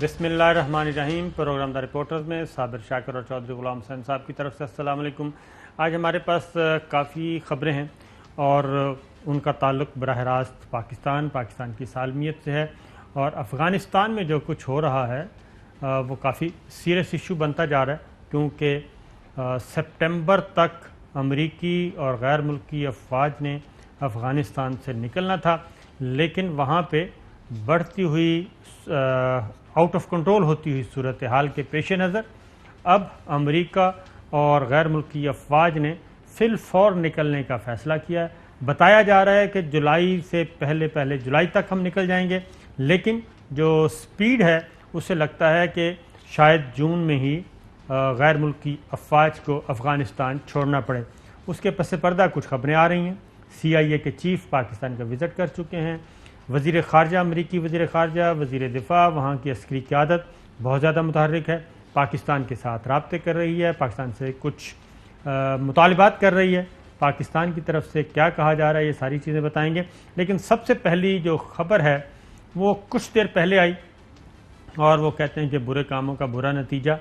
बिस्मिल्लाहिर्रहमानिर्रहीम। Programme the reporters में साबिर शाकिर और चौधरी गुलाम हुसैन साहब की तरफ से अस्सलाम वालेकुम। आज हमारे पास काफ़ी ख़बरें हैं और उनका ताल्लुक़ बराह रास्त पाकिस्तान की सालमियत से है। और अफ़ग़ानिस्तान में जो कुछ हो रहा है वो काफ़ी सीरियस इशू बनता जा रहा है, क्योंकि सितंबर तक अमरीकी और गैर मुल्की अफवाज ने अफ़ग़ानिस्तान से निकलना था, लेकिन वहाँ पे बढ़ती हुई आउट ऑफ कंट्रोल होती हुई सूरत हाल के पेश नज़र अब अमरीका और गैर मुल्की अफवाज ने फिल फौर निकलने का फ़ैसला किया है। बताया जा रहा है कि जुलाई से पहले जुलाई तक हम निकल जाएंगे, लेकिन जो स्पीड है उससे लगता है कि शायद जून में ही गैर मुल्की अफवाज को अफ़ग़ानिस्तान छोड़ना पड़े। उसके पस पर्दा कुछ खबरें आ रही हैं। CIA के चीफ पाकिस्तान का विज़िट कर चुके हैं। वज़ीर ख़ारजा, अमरीकी वज़ीर ख़ारजा, वज़ीर दिफ़ा, वहाँ की अस्करी क़यादत बहुत ज़्यादा मुतहर्रिक है, पाकिस्तान के साथ राब्ते कर रही है, पाकिस्तान से कुछ मुतालिबात कर रही है। पाकिस्तान की तरफ से क्या कहा जा रहा है, ये सारी चीज़ें बताएंगे। लेकिन सबसे पहली जो ख़बर है वो कुछ देर पहले आई और वो कहते हैं कि बुरे कामों का बुरा नतीजा।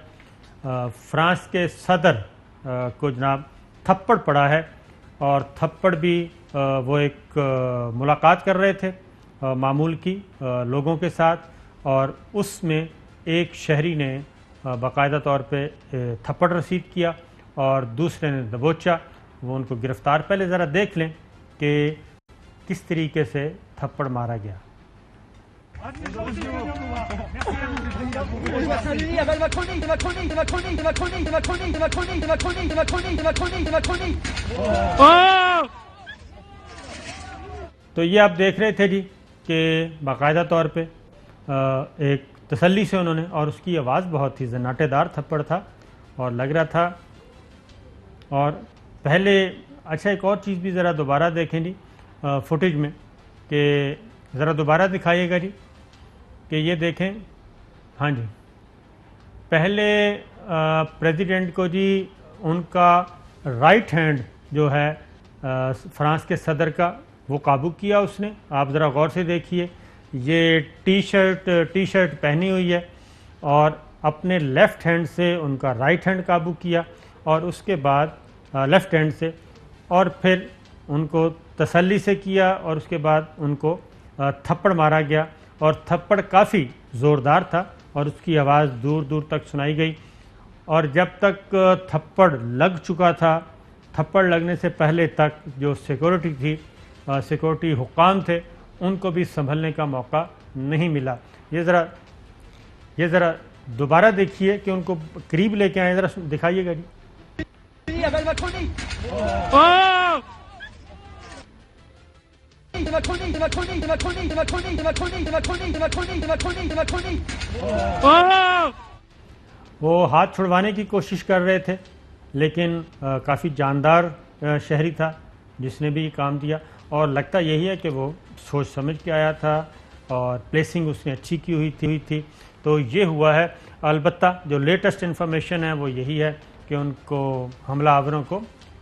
फ्रांस के सदर को जनाब थप्पड़ पड़ा है, और थप्पड़ भी वो एक मुलाकात कर रहे थे मामूल की लोगों के साथ, और उसमें एक शहरी ने बाकायदा तौर पे थप्पड़ रसीद किया और दूसरे ने दबोचा। वो उनको गिरफ़्तार। पहले ज़रा देख लें कि किस तरीके से थप्पड़ मारा गया। तो ये आप देख रहे थे जी कि बाकायदा तौर पे एक तसल्ली से उन्होंने, और उसकी आवाज़ बहुत ही जन्नाटेदार थप्पड़ था और लग रहा था। और पहले अच्छा एक और चीज़ भी ज़रा दोबारा देखें जी फुटेज में, कि ज़रा दोबारा दिखाइएगा जी, कि ये देखें। हाँ जी, पहले प्रेसिडेंट को जी उनका राइट हैंड जो है फ्रांस के सदर का, वो काबू किया उसने। आप ज़रा गौर से देखिए, ये टी शर्ट पहनी हुई है और अपने लेफ़्ट हैंड से उनका राइट हैंड काबू किया, और उसके बाद लेफ़्ट हैंड से, और फिर उनको तसल्ली से किया, और उसके बाद उनको थप्पड़ मारा गया। और थप्पड़ काफ़ी ज़ोरदार था और उसकी आवाज़ दूर दूर तक सुनाई गई। और जब तक थप्पड़ लग चुका था, थप्पड़ लगने से पहले तक जो सिक्योरिटी थी, सिक्योरिटी हुक्काम थे, उनको भी संभलने का मौका नहीं मिला। ये ज़रा दोबारा देखिए कि उनको करीब लेके आए, ज़रा दिखाइएगा जी। वो हाथ छुड़वाने की कोशिश कर रहे थे, लेकिन काफ़ी जानदार शहरी था जिसने भी काम दिया, और लगता यही है कि वो सोच समझ के आया था और प्लेसिंग उसने अच्छी की हुई थी। तो ये हुआ है। अलबत्ता जो लेटेस्ट इन्फॉर्मेशन है वो यही है कि उनको हमलावरों को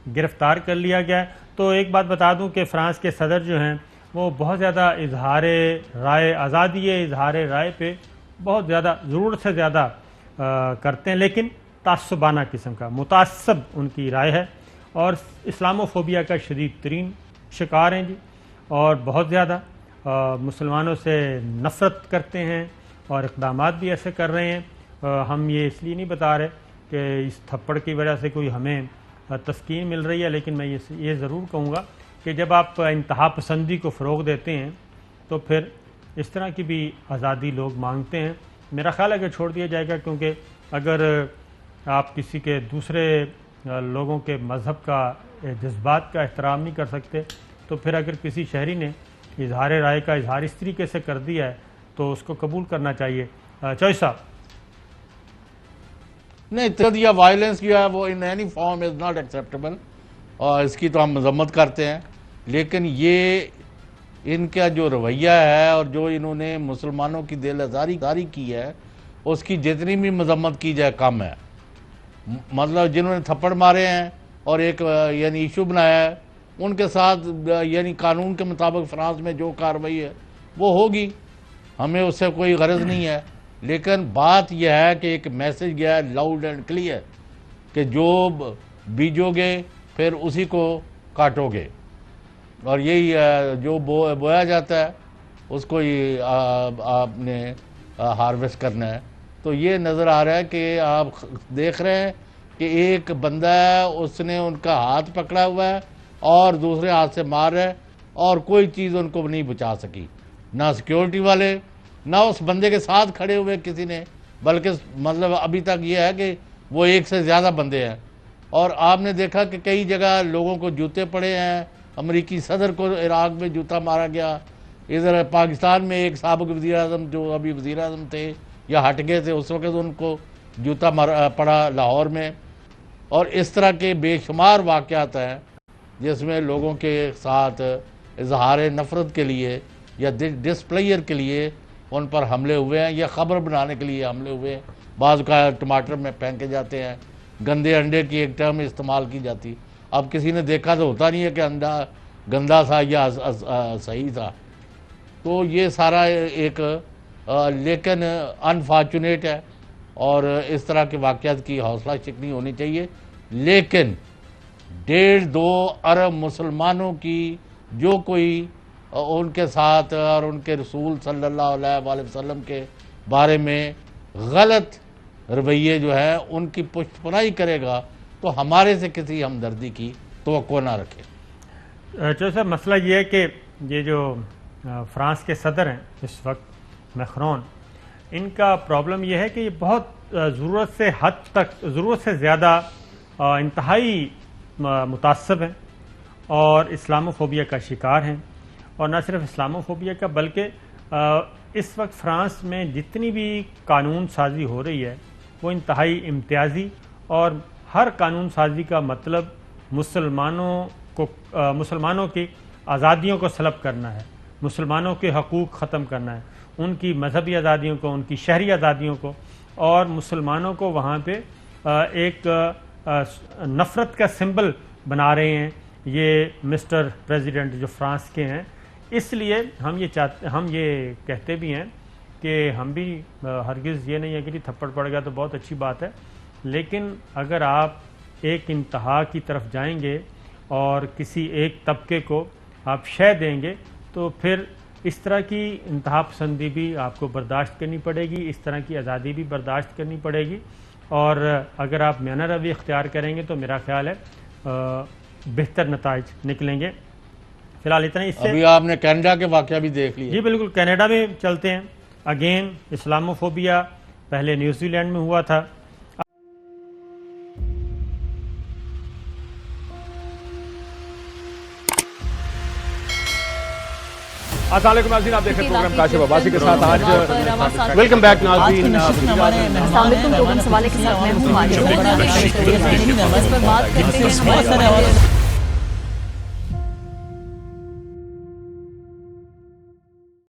गिरफ़्तार कर लिया गया है। तो एक बात बता दूं कि फ़्रांस के सदर जो हैं वो बहुत ज़्यादा इजहार राय, आज़ादी इजहार राय पे बहुत ज़्यादा, ज़रूरत से ज़्यादा करते हैं, लेकिन तासुबाना किस्म का, मुतासब उनकी राय है, और इस्लामोफोबिया का शदीद तरीन शिकार हैं जी, और बहुत ज़्यादा मुसलमानों से नफ़रत करते हैं और इक़दामात भी ऐसे कर रहे हैं। हम ये इसलिए नहीं बता रहे कि इस थप्पड़ की वजह से कोई हमें तस्कीन मिल रही है, लेकिन मैं ये ज़रूर कहूँगा कि जब आप इंतहा पसंदी को फ़रोग़ देते हैं तो फिर इस तरह की भी आज़ादी लोग मांगते हैं। मेरा ख़्याल है कि छोड़ दिया जाएगा, क्योंकि अगर आप किसी के दूसरे लोगों के मज़हब का, जज्बात का एहतराम नहीं कर सकते, तो फिर अगर किसी शहरी ने इजहार राय का इजहार इस तरीके से कर दिया है तो उसको कबूल करना चाहिए। चॉइस साहब। नहीं, या वायलेंस किया है वो in any form is not acceptable, और इसकी तो हम मजम्मत करते हैं। लेकिन ये इनका जो रवैया है और जो इन्होंने मुसलमानों की दिल आज़ारी की है, उसकी जितनी भी मजम्मत की जाए कम है। मतलब जिन्होंने थप्पड़ मारे हैं और एक यानी इशू बनाया है, उनके साथ यानी कानून के मुताबिक फ्रांस में जो कार्रवाई है वो होगी, हमें उससे कोई गरज नहीं है। لیکن بات یہ ہے کہ ایک میسج گیا ہے لاؤڈ اینڈ کلیئر کہ جو بیجو گے پھر اسی کو کاٹو گے، اور یہی جو بویا جاتا ہے اس کو ہی آپ نے ہارویسٹ کرنا ہے۔ تو یہ نظر آ رہا ہے کہ آپ دیکھ رہے ہیں کہ ایک بندہ ہے، اس نے ان کا ہاتھ پکڑا ہوا ہے اور دوسرے ہاتھ سے مار رہا ہے، اور کوئی چیز ان کو نہیں بچا سکی، نہ سیکیورٹی والے نہ اس بندے کے ساتھ کھڑے ہوئے کسی نے، بلکہ مطلب ابھی تک یہ ہے کہ وہ ایک سے زیادہ بندے ہیں۔ اور آپ نے دیکھا کہ کئی جگہ لوگوں کو جوتے پڑے ہیں، امریکی صدر کو عراق میں جوتا مارا گیا، ادھر پاکستان میں ایک سابق وزیر اعظم جو ابھی وزیر اعظم تھے یا ہٹ گئے تھے اس وقت ان کو جوتا پڑا لاہور میں، اور اس طرح کے بے شمار واقعات ہیں جس میں لوگوں کے ساتھ اظہار نفرت کے لیے یا ڈسپلیئر کے لیے ان پر حملے ہوئے ہیں، یا خبر بنانے کے لیے حملے ہوئے ہیں۔ بعض کا ٹماٹر میں پھینکے جاتے ہیں، گندے انڈے کی ایک ٹرم استعمال کی جاتی۔ اب کسی نے دیکھا تو ہوتا نہیں ہے کہ انڈا گندا تھا یا صحیح تھا۔ تو یہ سارا ایک لیکن انفارچونیٹ ہے، اور اس طرح کے واقعات کی حوصلہ شکنی ہونی چاہیے، لیکن 1.5-2 ارب مسلمانوں کی جو کوئی ان کے ساتھ اور ان کے رسول صلی اللہ علیہ وآلہ وسلم کے بارے میں غلط رویے جو ہیں ان کی پشت پناہی کرے گا تو ہمارے سے کسی ہمدردی کی توقع نہ رکھے۔ چلو صاحب، مسئلہ یہ ہے کہ یہ جو فرانس کے صدر ہیں اس وقت میکرون، ان کا پرابلم یہ ہے کہ یہ بہت ضرورت سے زیادہ انتہائی متعصب ہیں اور اسلاموفوبیا کا شکار ہیں، اور نہ صرف اسلاموفوبیا کا بلکہ اس وقت فرانس میں جتنی بھی قانون سازی ہو رہی ہے وہ انتہائی امتیازی، اور ہر قانون سازی کا مطلب مسلمانوں کی آزادیوں کو سلب کرنا ہے، مسلمانوں کے حقوق ختم کرنا ہے، ان کی مذہبی آزادیوں کو، ان کی شہری آزادیوں کو، اور مسلمانوں کو وہاں پہ ایک نفرت کا سمبل بنا رہے ہیں یہ مسٹر پریزیڈنٹ جو فرانس کے ہیں۔ اس لیے ہم یہ کہتے بھی ہیں کہ ہم بھی ہرگز یہ نہیں ہے کہ تھپڑ پڑ گیا تو بہت اچھی بات ہے، لیکن اگر آپ ایک انتہا کی طرف جائیں گے اور کسی ایک طبقے کو آپ شے دیں گے تو پھر اس طرح کی انتہا پسندی بھی آپ کو برداشت کرنی پڑے گی، اس طرح کی آزادی بھی برداشت کرنی پڑے گی، اور اگر آپ میانہ روی اختیار کریں گے تو میرا خیال ہے بہتر نتائج نکلیں گے۔ فی الحال اتنا اس سے ابھی آپ نے کینیڈا کے واقعہ بھی دیکھ لیا۔ جی بالکل، کینیڈا میں چلتے ہیں۔ اگین اسلاموفوبیا پہلے نیوزی لینڈ میں ہوا تھا۔ السلام علیکم ناظرین، آپ دیکھ رہے ہیں پروگرام کاشف عباسی کے ساتھ۔ آج ویلکم بیک ناظرین، السلام علیکم، پروگرام سوالے کے ساتھ میں ہوں